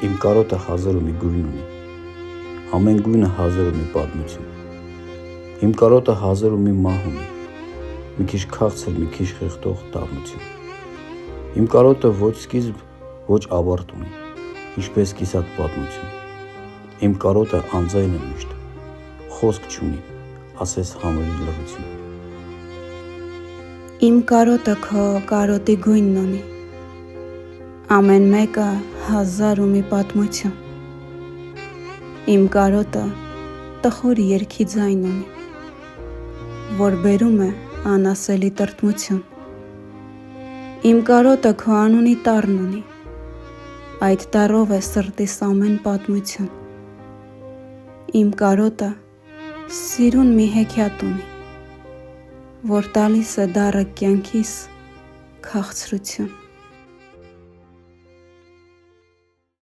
Իմ կարոտը հազար ու մի գույն ունի, ամեն գույնը հազար ու մի պատմություն։ Իմ կարոտը հազար ու մի մահ ունի, մի քիչ քաղցր, մի քիչ խեղդող դառնություն։ Իմ կարոտը ոչ սկիզբ, ոչ ավարտ ունի, ինչպես կիսատ պատմություն։ Իմ կարոտը անձայն է միշտ, խոսք չունի, ասես համրի լռություն։ Իմ կարոտը քո կարոտի գույնն ունի, ամեն մեկը հազար ու մի պատմություն։ Իմ կարոտը տխուր երգի ձայն ունի, որ բերում է անասելի տրտմություն։ Իմ կարոտը քո անունի տառն ունի, այդ տառով է սրտիս ամեն պատմություն։ Իմ կարոտը սիրուն մի հեքիաթ ունի, որ տալիս է դառը կյանքիս քաղցրություն։